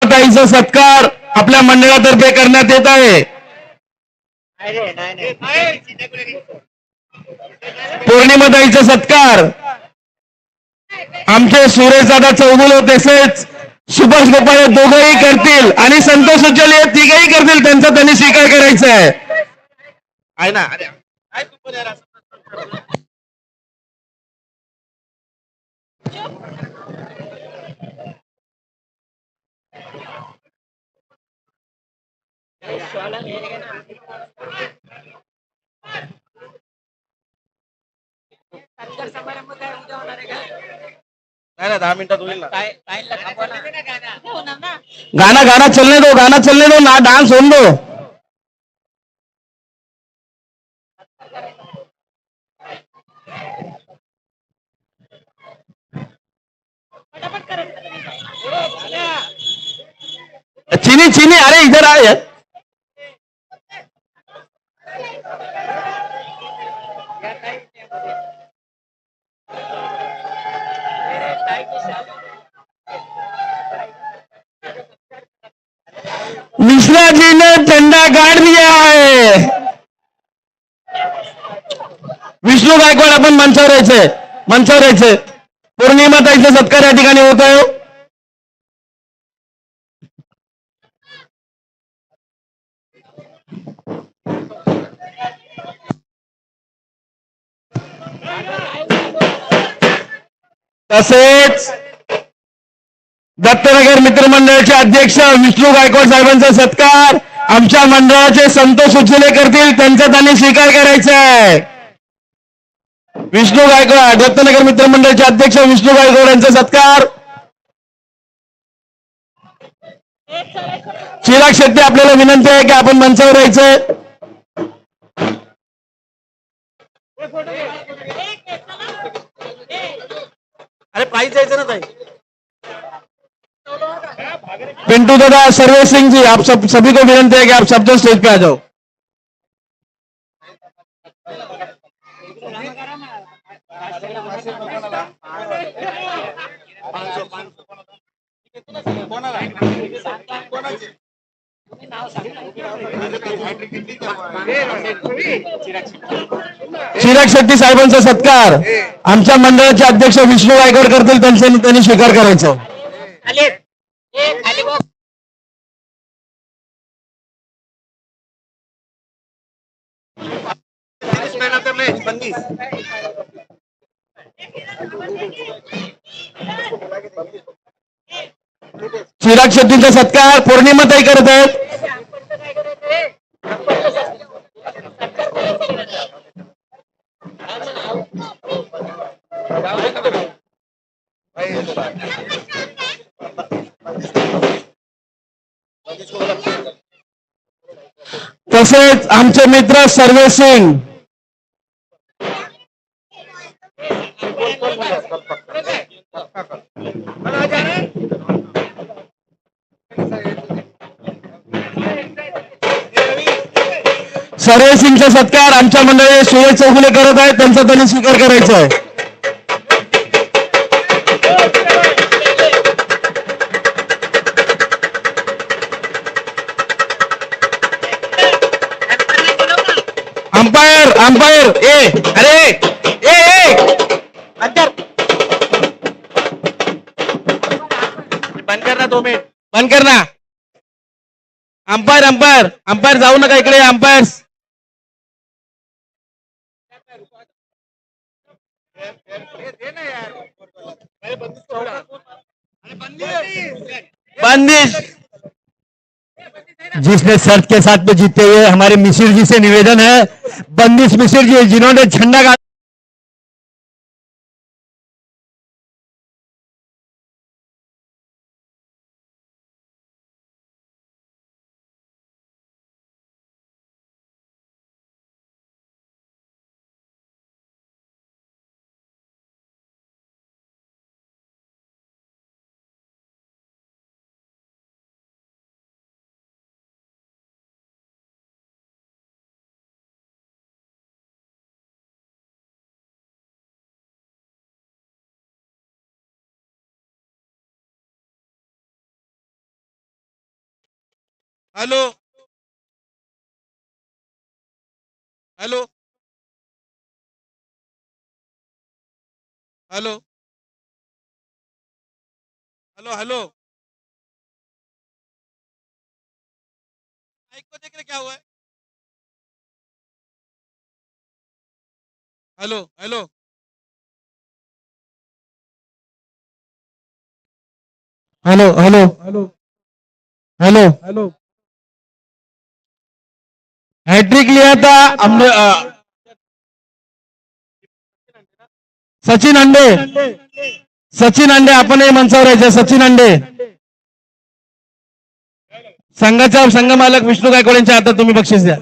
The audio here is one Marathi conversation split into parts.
ताईचा सत्कार आपल्या मंडळातर्फे करण्यात येत आहे। पौर्णिमाताईचा सत्कार आमचे सुरेशदादा चौगुले तसेच सुभाष गोपाळ दोघंही करतील आणि संतोष उज्ज्वल हे तिघही करतील, त्यांचा त्यांनी स्वीकार करायचा आहे ना। नाही 10 मिनिटात होईल ना। गाना चलने दो ना, डांस होने दो। चीनी चीनी अरे इधर आए। मिश्रा जी ने झंडा गाड़ दिया है। विष्णू गायकवाड आपण मंचावर यायचे। पौर्णिमाताईचा सत्कार या ठिकाणी होत आहे। तसेच दत्तनगर मित्रमंडळाचे अध्यक्ष विष्णू गायकवाड साहेबांचा सत्कार आमच्या मंडळाचे संतोष उज्ज्वले करतील, त्यांचा त्यांनी स्वीकार करायचा आहे। विष्णू गायकवाड दत्तनगर मित्रमंडळाचे अध्यक्ष विष्णू गायकवाड यांचा सत्कार। चिराग शेट्टी आपल्याला विनंती आहे की आपण मंचावर यायचंय। अरे पायी जायचं ना ताई। पिंटू दादा सर्वे सिंह जी, आप सभी को विनंती है कि आप सब स्टेज पे आ जाओ। चिराग शेट्टी साहेबांचा सत्कार आमच्या मंडळाचे अध्यक्ष विष्णू गायकवाड करतील, त्यांनी स्वीकार करायचं। चिराग शेट्टींचा सत्कार पौर्णिमाताई करत आहेत। तसेच आमचे मित्र सर्वे सिंग, सर्वे सिंगचा सत्कार आमच्या मंडळी सुरेश चौगुले करत आहेत, त्यांचा त्यांनी स्वीकार करायचा आहे। अंपायर अरे अंदर बंद करना 2 मिनिट। बंद करना। अंपायर जाऊ नका इकडे। अंपायर बंदिश। जिसने शर्त के साथ में जीते हुए हमारे मिसिर जी से निवेदन है, बंदिश मिसिर जी जिन्होंने झंडा hello hello hello hello hello mic को देख रहे क्या हुआ है hello hello hello hello hello hello hat trick लिया था हमने सचिन अंडे सचिन अंडे आपण हे मंचावर यायचं सचिन अंडे संघाचा संघ मालक विष्णू गायकवाड यांच्या हातात तुम्ही बक्षीस द्या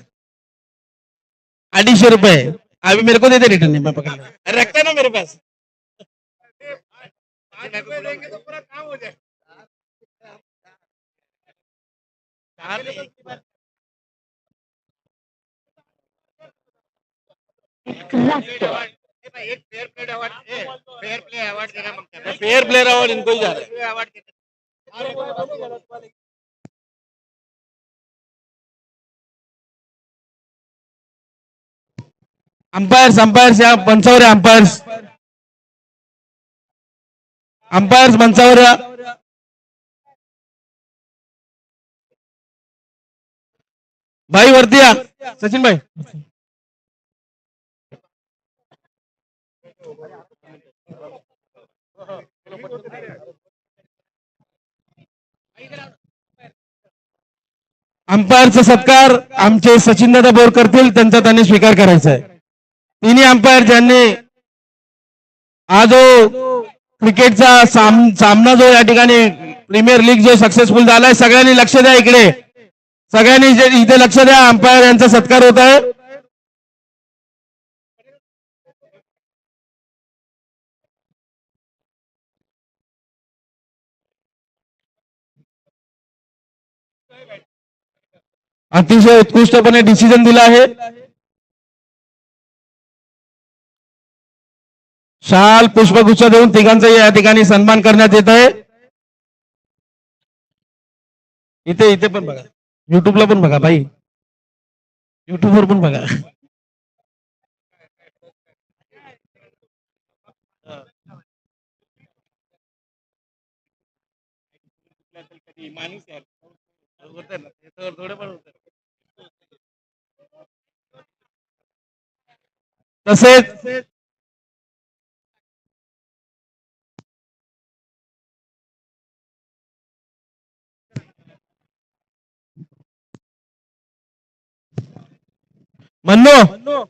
250 रुपये अभी मेरे को दे दे रिटर्न मैं पकड़ लूंगा रखता है ना मेरे पास फेयर प्लेयर अवार्ड इनको ही जा रहा है अंपायर्स अंपायर्स या मंचावर अंपायर्स अंपायर्स मंचावर या भाई वरती या सचिन भाई अंपायरचा सत्कार आमचे सचिनदादा बोर करतील त्यांचा त्यांनी स्वीकार करायचा आहे तिन्ही अंपायर ज्यांनी हा जो क्रिकेटचा सामना जो या ठिकाणी प्रीमियर लीग जो सक्सेसफुल झालाय सगळ्यांनी लक्ष द्या इकडे सगळ्यांनी इथे लक्ष द्या अंपायर यांचा सत्कार होत आहे अतिशय उत्कृष्टपणे डिसिजन दिला आहे शाल पुष्पगुच्छ देऊन तिघांचा या ठिकाणी सन्मान करण्यात येत आहे इथे इथे पण बघा युट्यूबला पण बघा भाई युट्यूबवर पण बघा तसेच मन्नो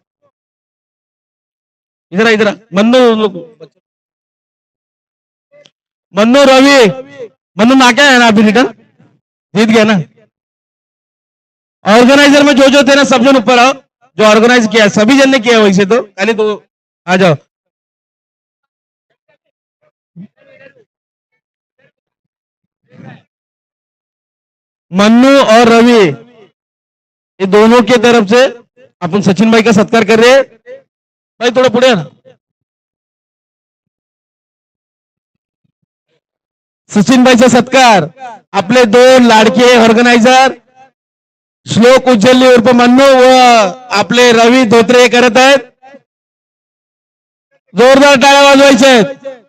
इधर इधर मन्नो मन्नो रवि मन्नो ना क्या है ना अभी रिटर्न जीत गया ना ऑर्गेनाइजर में जो थे ना सब जन ऊपर आओ जो ऑर्गेनाइज किया सभी जन ने किया वैसे तो खाली तो आ जाओ मन्नू और रवि ये दोनों के तरफ से अपन सचिन भाई का सत्कार कर रहे हैं भाई थोड़ा पुढे आहे ना सचिन भाईचा सत्कार आपले दोन लाडके ऑर्गनायझर श्लोक उज्जवली उर्फ मन्नू व आपले रवी धोत्रे करत आहेत जोरदार टाळ्या वाजवायच्या आहेत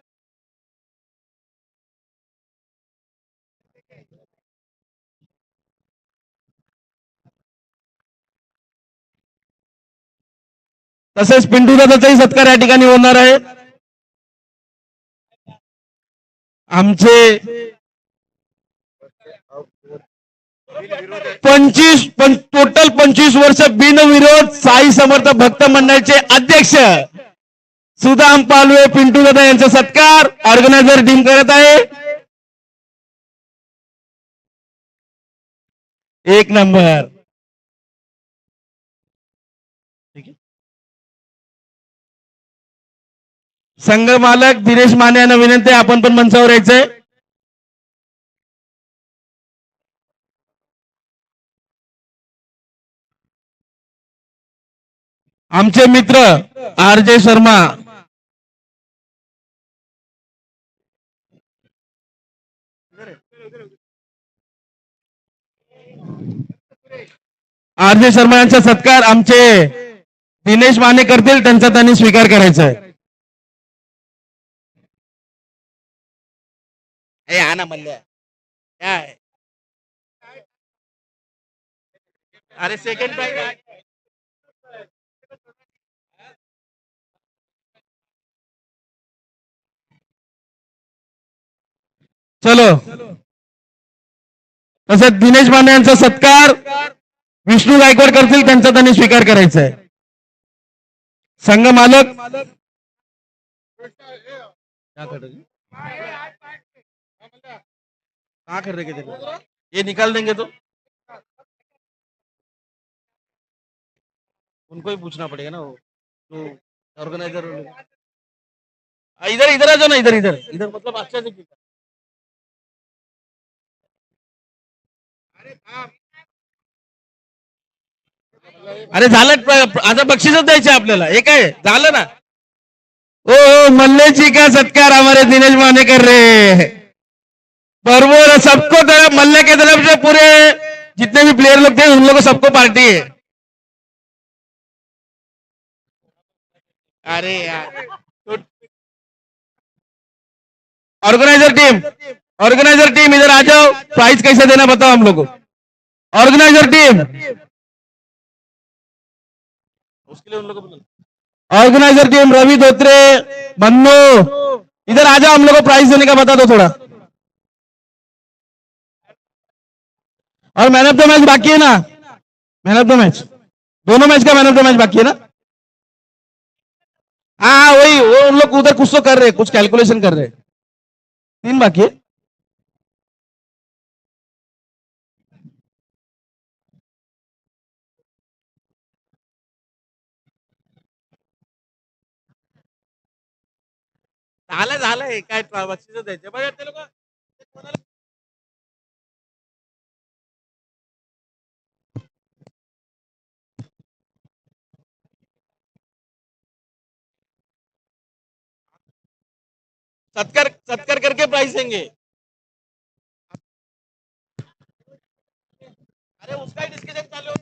तसेच पिंटू दादाचाही सत्कार या ठिकाणी होणार आहे आमचे 25 बिनविरोध साई समर्थ भक्त मंडळाचे अध्यक्ष सुदाम पालवे पिंटू दादा यांचा सत्कार ऑर्गनायझर टीम करत आहे एक नंबर संघ मालक दिनेश माने यांना विनंती आहे आपण पण मंचावर यायचंय आमचे मित्र आर.जे. शर्मा आर.जे. शर्मा यांचा सत्कार आमचे दिनेश माने करतील, त्यांचा त्यांनी स्वीकार करायचा आहे. ए हा ना मल्ल्या काय अरे सेकंड प्राइज चलो, तसंच दिनेश माने यांचा सत्कार विष्णू गायकवाड करतील, त्यांचा त्यांनी स्वीकार करायचा आहे. संघ मालक क्या कर रहे कहाँ कर रहे थे ये निकाल देंगे तो उनको ही पूछना पड़ेगा ना वो जो ऑर्गेनाइजर इधर इधर आ जाओ ना इधर इधर इधर मतलब अच्छा से कीजिए. अरे झालं आता बक्षीसच द्यायचे आपल्याला हे काय झालं ना ओ मल्ले जी का सत्कार हमारे दिनेश माने कर रहे हैं. बरबोर सबको तरफ मल्ले के तरफ से पूरे जितने भी प्लेयर लोग थे उन लोगों को सबको पार्टी है. अरे यार ऑर्गेनाइजर टीम इधर आ जाओ. प्राइज कैसे देना बताओ हम लोग को. ऑर्गेनाइजर टीम उसके लिए उन लोगों को ऑर्गेनाइजर टीम रवि धोत्रे, मन्नू, इधर आ जाओ. हम लोग को प्राइज देने का बता दो थोड़ा. और मैन ऑफ द मैच बाकी है ना. मैन ऑफ द मैच दोनों मैच का मैन ऑफ द मैच बाकी है ना. हाँ वही वो उन लोग उधर कुछ तो कर रहे, कुछ कैलकुलेशन कर रहे. 3 बाकी है. झालंय काय बक्षीस द्यायचे बघा ते लोक सत्कार सत्कार करके प्राइस देंगे अरे उसका ही डिस्कशन चालू है.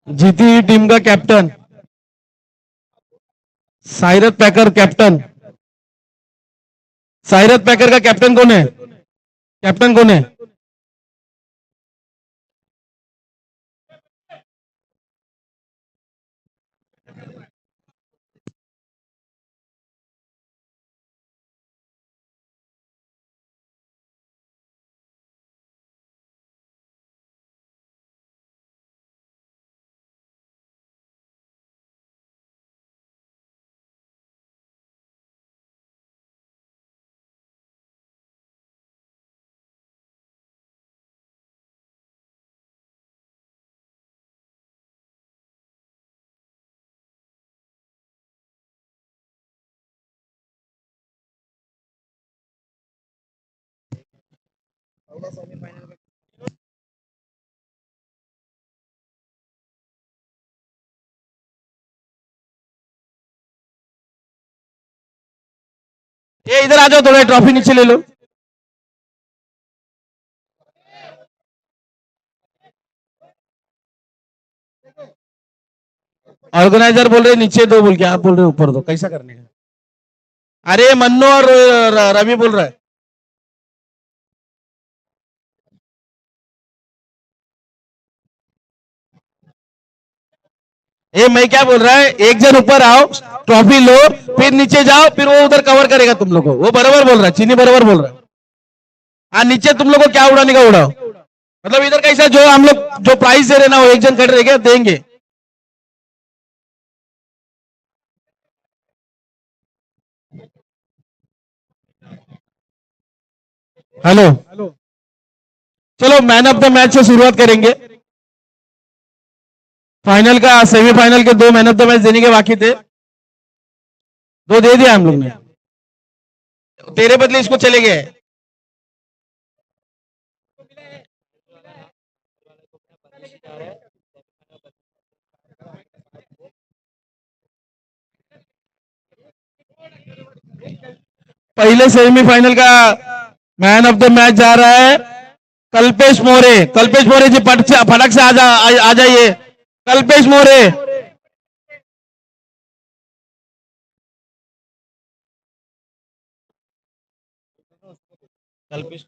जीती हुई टीम का कैप्टन साइरत पैकर. कैप्टन साइरत पैकर का कैप्टन कौन है. कैप्टन कौन है. ये इधर आ जाओ, थोड़ा ट्रॉफी नीचे ले लो. ऑर्गेनाइजर बोल रहे नीचे दो बोल के, आप बोल रहे ऊपर दो, कैसा करने का? अरे मन्नू और रवि बोल रहा है। ये मैं क्या बोल रहा है, एक जन ऊपर आओ, ट्रॉफी लो, फिर नीचे जाओ, फिर वो उधर कवर करेगा तुम लोग को। वो बराबर बोल रहा है, चीनी बराबर बोल रहा है। हाँ, नीचे तुम लोग को क्या उड़ाने का उड़ाओ, मतलब इधर कैसा जो हम लोग जो प्राइस दे रहे ना, वो एक जन खड़े रहेगा देंगे। हेलो, चलो मैन ऑफ द मैच से शुरुआत करेंगे। फाइनल का, semifinal K 2 man of the match देने के बाकी थे, 2 दे दिया हम लोग ने। तेरे बदले इसको चले गए। पहले सेमीफाइनल का मैन ऑफ द मैच जा रहा है कल्पेश मोरे। कल्पेश मोरे जी फटक से आ जाइए। Kalpesh More. Kalpesh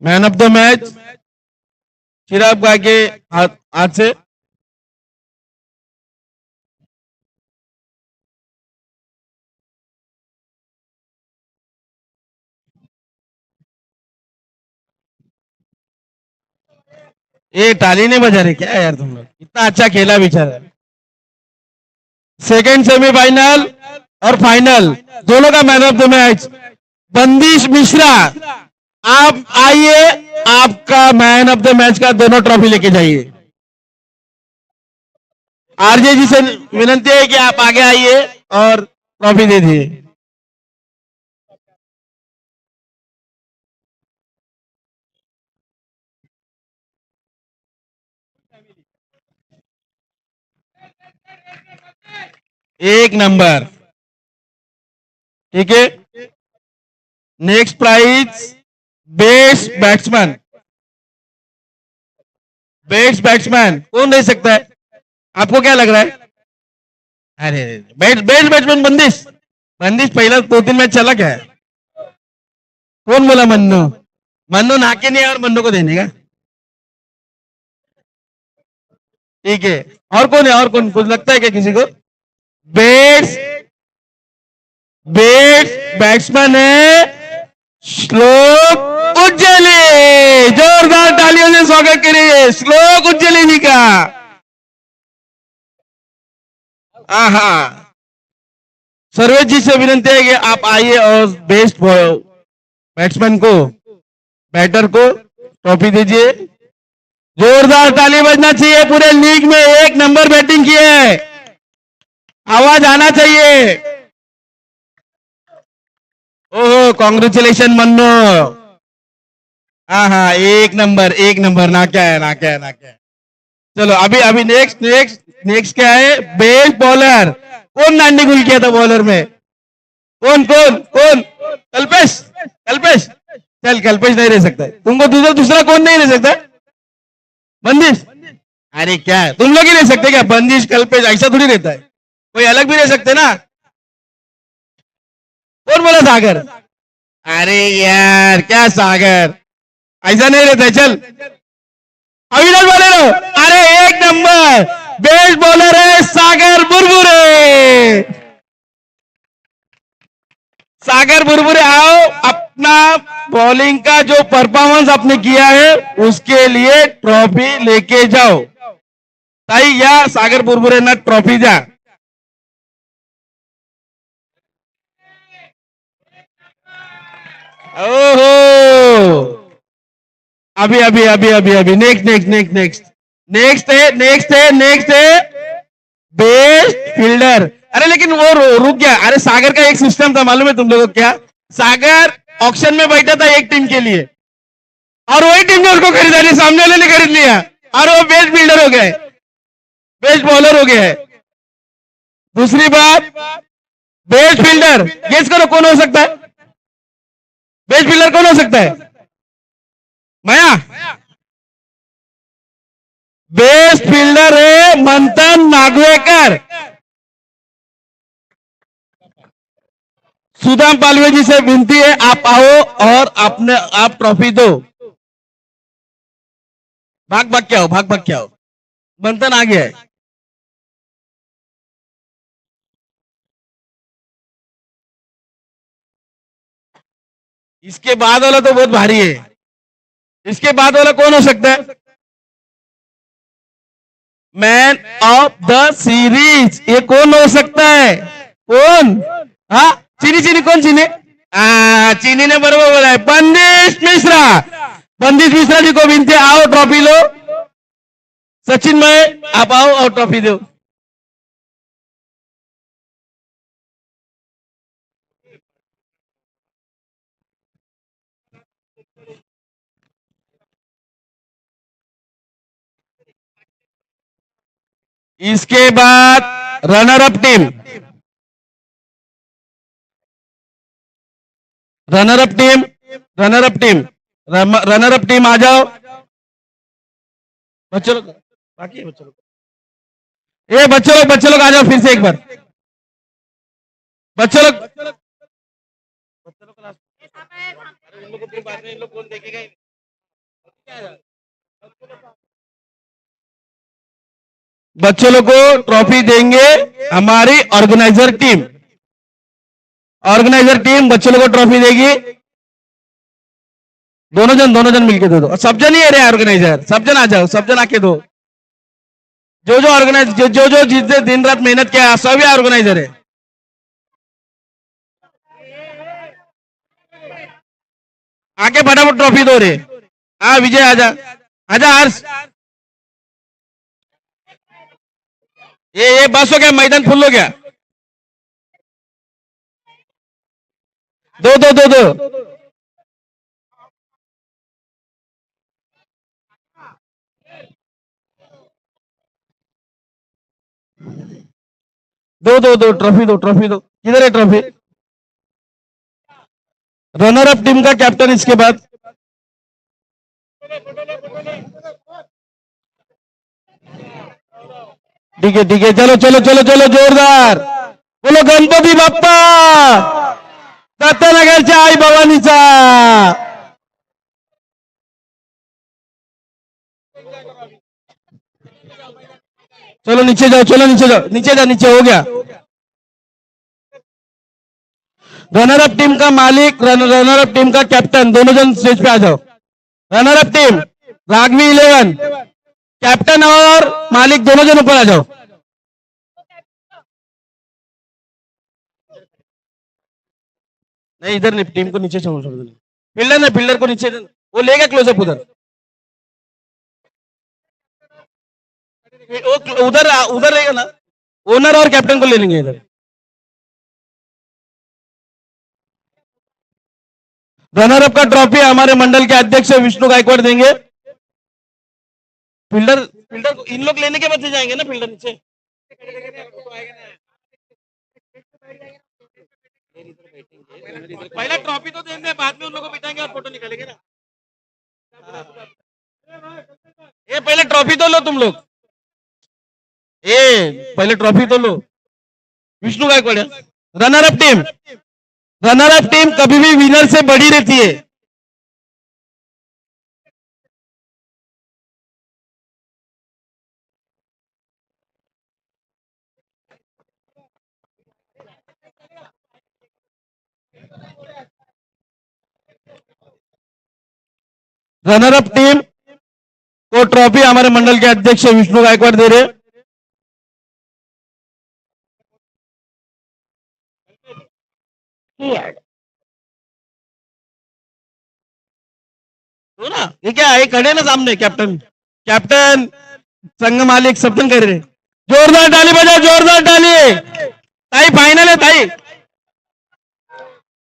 man of the match Chirag भाई के हाथ से। ये ताली नहीं बजा रहे क्या यार तुम लोग, इतना अच्छा खेला बेचारा। सेकेंड सेमीफाइनल और फाइनल दोनों का मैन ऑफ द मैच बंदिश मिश्रा। आप आइए, आपका मैन ऑफ द मैच का दोनों ट्रॉफी लेके जाइए। आरजे जी से विनती है कि आप आगे आइए और ट्रॉफी दे दिए। एक नंबर, ठीक है। Next prize best batsman. Best batsman कौन दे सकता है, आपको क्या लग रहा है? अरे बेस्ट बैट्समैन बंदिश। बंदिश पहला 2-3 मैच चला क्या है? कौन बोला? मन्नू। मन्नू नाके नहीं है और मन्नू को देने का, ठीक है। और कौन है, और कौन, कुछ लगता है क्या किसी को? बेस्ट बैट्समैन है श्लोक उज्जैली। जोरदार तालियों से स्वागत करिए श्लोक उज्जैली जी का। आहा, सर्वेश जी से विनती है कि आप आइए और बेस्ट बैट्समैन को, बैटर को ट्रॉफी दीजिए। जोरदार ताली बजना चाहिए। पूरे लीग में 1 नंबर बैटिंग की है, आवाज आना चाहिए। ओहो, कॉन्ग्रेचुलेशन मन्नू। हाँ हाँ, 1 नंबर, 1 नंबर। ना क्या है, ना क्या है, ना क्या है। चलो अभी नेक्स्ट क्या है? Best bowler. कौन नांडी गुल किया था बॉलर में? कौन कौन कौन? कल्पेश। कल्पेश, चल कल्पेश नहीं रह सकता है। तुमको दूसरा कौन नहीं रह सकता? बंदिश। अरे क्या है, तुम लोग ही रह सकते क्या? बंदिश कल्पेश ऐसा थोड़ी रहता है, कोई अलग भी रह सकते ना। कौन बोला? सागर। अरे यार क्या सागर, ऐसा नहीं रहता है। चल अविनाश बोले लो। अरे 1 नंबर बेस्ट बॉलर है सागर बुरबुरे। सागर बुरबुरे आओ, अपना बॉलिंग का जो परफॉर्मेंस आपने किया है उसके लिए ट्रॉफी लेके जाओ। ताई या सागर बुरबुरे ना ट्रॉफी द्या। ओहो, अभी नेक्स्ट है बेस्ट फील्डर। अरे लेकिन वो रुक गया। अरे सागर का एक सिस्टम था, मालूम है तुम लोगों को क्या? सागर ऑक्शन में बैठा था एक टीम के लिए, और वही टीम ने उसको खरीदा नहीं, सामने वाले ने खरीद लिया, और वो बेस्ट फील्डर हो गए, बेस्ट बॉलर हो गया है। दूसरी बात, बेस्ट फील्डर गेस करो कौन हो सकता है? बेस्ट फील्डर कौन हो सकता है? माया बेस्ट फील्डर है मंथन नागवेकर। सुदाम पालवे जी से विनती है आप आओ और अपने आप ट्रॉफी दो। भाग भाग के आओ, भाग भाग के आओ। मंथन आ गया है। इसके बाद वाला तो बहुत भारी है। इसके बाद वाला कौन हो सकता है? मैन ऑफ द सीरीज ये कौन हो सकता है? कौन? हाँ चीनी चीनी कौन चीनी? चीनी ने बरोबर बोला है बंदिश मिश्रा। बंदिश मिश्रा जी को विनती है आओ ट्रॉफी लो। सचिन भाई आप आओ और ट्रॉफी दो। इसके बाद runner up team, runner up team, runner up team, runner up team आ जाओ बच्चों लोग। बाकी है बच्चों लोग, ये बच्चों लोग आ जाओ फिर से एक बार। बच्चों लोग कौन देखेगा? बच्चों लोग को ट्रॉफी देंगे हमारी ऑर्गेनाइजर टीम। ऑर्गेनाइजर टीम बच्चों लोग को ट्रॉफी देगी। दोनों जन मिलके दे दो। और सब जन ही है रे ऑर्गेनाइजर, सब जन आ जाओ, सब जन आके दो। जो ऑर्गेनाइज जो जिसने दिन रात मेहनत किया सभी ऑर्गेनाइजर है। आके फटाफट ट्रॉफी दो रे। हाँ विजय आजा, आजा हर्ष। ये बस हो गया, मैदान फुल हो गया। दो दो दो दो दो दो दो ट्रॉफी दो, ट्रॉफी दो। किधर है ट्रॉफी? रनर अप टीम का कैप्टन इसके बाद। ठीक है चलो चलो चलो चलो जोरदार बोलो गणपती बाप्पा दत्तनगरच्या आई भवानीचा। चलो नीचे जाओ, चलो नीचे जाओ, नीचे जाओ, नीचे हो गया। रनर अप टीम का मालिक, रनर अप टीम का कैप्टन दोनों जन स्टेज पे आ जाओ। Runner up team Ragvi 11, captain और मालिक दोनों जन ऊपर आ जाओ। नहीं इधर नहीं, टीम को नीचे छोड़ दो। फील्डर ने फील्डर को नीचे, वो लेगा क्लोजअप उधर। उधर उधर रहेगा ना, ओनर और कैप्टन को ले लेंगे इधर। रनर अप का ट्रॉफी हमारे मंडल के अध्यक्ष विष्णु गायकवाड़ देंगे। फील्डर फील्डर को इन लोग लेने के बाद जाएंगे ना फील्डर नीचे। पहला ट्रॉफी तो देंगे, बाद में उन लोगों को बिठाएंगे और फोटो निकालेंगे ना। ये पहले ट्रॉफी तो लो तुम लोग, ये पहले ट्रॉफी तो लो। Vishnu Gaikwad runner up team, runner up team कभी भी विनर से बड़ी रहती है। रनर अप टीम को ट्रॉफी हमारे मंडल के अध्यक्ष विष्णु गायकवाड़ दे रहे। तो ना ये क्या है, खड़े ना सामने कैप्टन, कैप्टन संघ मालिक सब जन कर रहे। जोरदार ताली बजाओ, जोरदार ताली। ताई फायनल आहे ताई,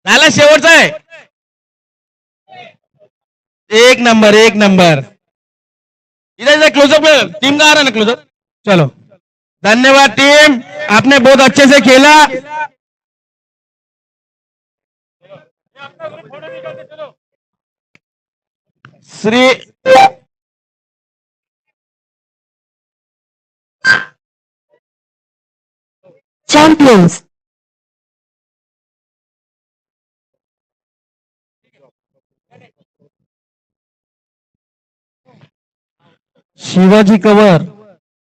झाला शेवटचा आहे। एक नंबर, एक नंबर। इधर इधर क्लोजअप, टीम का आ रहा है ना क्लोजअप। चलो धन्यवाद टीम, आपने बहुत अच्छे से खेला। श्री Champions. शिवाजी कवर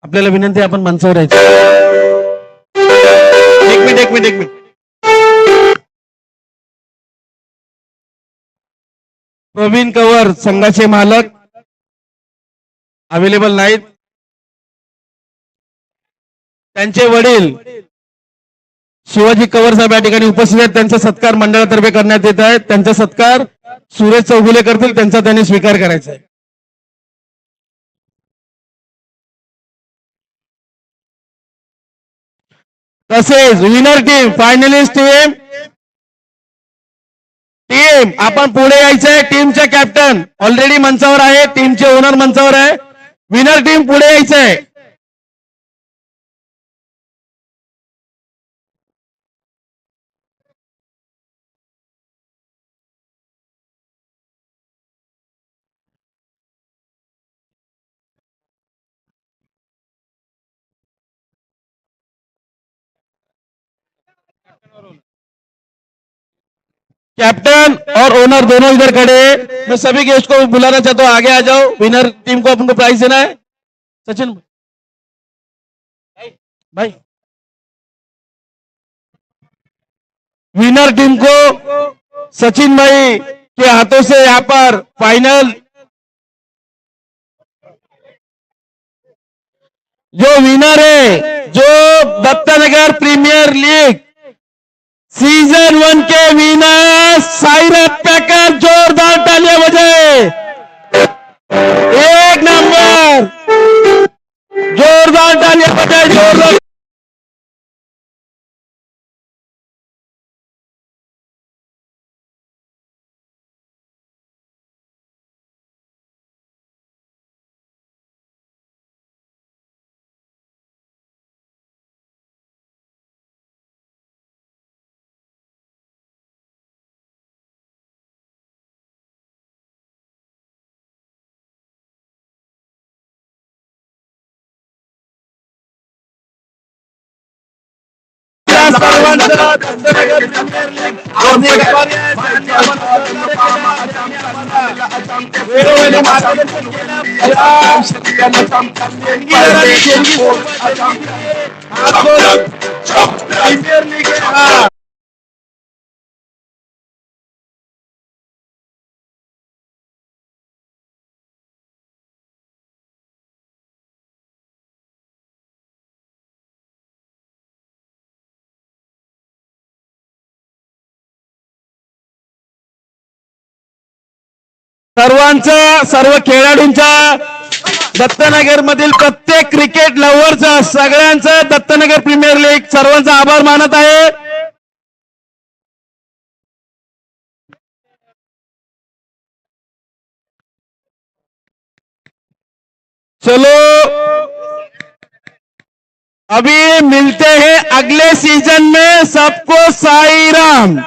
आपल्याला विनंती आहे, आपण मंचावर यायचं. एक मिनिट प्रवीण कवर संघाचे मालक अवेलेबल नाहीत. त्यांचे वडील शिवाजी कवर साहेब या ठिकाणी उपस्थित आहेत. त्यांचा सत्कार मंडळातर्फे करण्यात येत आहे. त्यांचा सत्कार सुरेश चौगुले करतील, त्यांचा त्यांनी स्वीकार करायचा आहे. तसेच विनर टीम, फायनलिस्ट टीम, आपण पुढे यायचंय. टीमचे कॅप्टन ऑलरेडी मंचावर आहे, टीमचे ओनर मंचावर आहे. विनर टीम पुढे यायचंय. कैप्टन और ओनर दोनों इधर खड़े हैं. मैं सभी गेस्ट को बुलाना चाहता हूं, आगे आ जाओ. विनर टीम को अपन को प्राइज देना है. सचिन भाई, विनर टीम को सचिन भाई के हाथों से यहां पर फाइनल, जो विनर है, जो दत्तनगर प्रीमियर लीग सीजन 1 के विनर साइरत पैकर, जोरदार तालियां बजाए. एक नंबर, जोरदार तालियां बजाए, जोरदार. सर्वांचा, सर्व खेळाडूंचा, दत्तनगर मधील प्रत्येक क्रिकेट लव्हरचा, सगळ्यांचा दत्तनगर प्रीमियर लीग सर्वांचा आभार मानत आहे. चलो अभी मिलते हैं अगले सीजन में. सबको साई राम.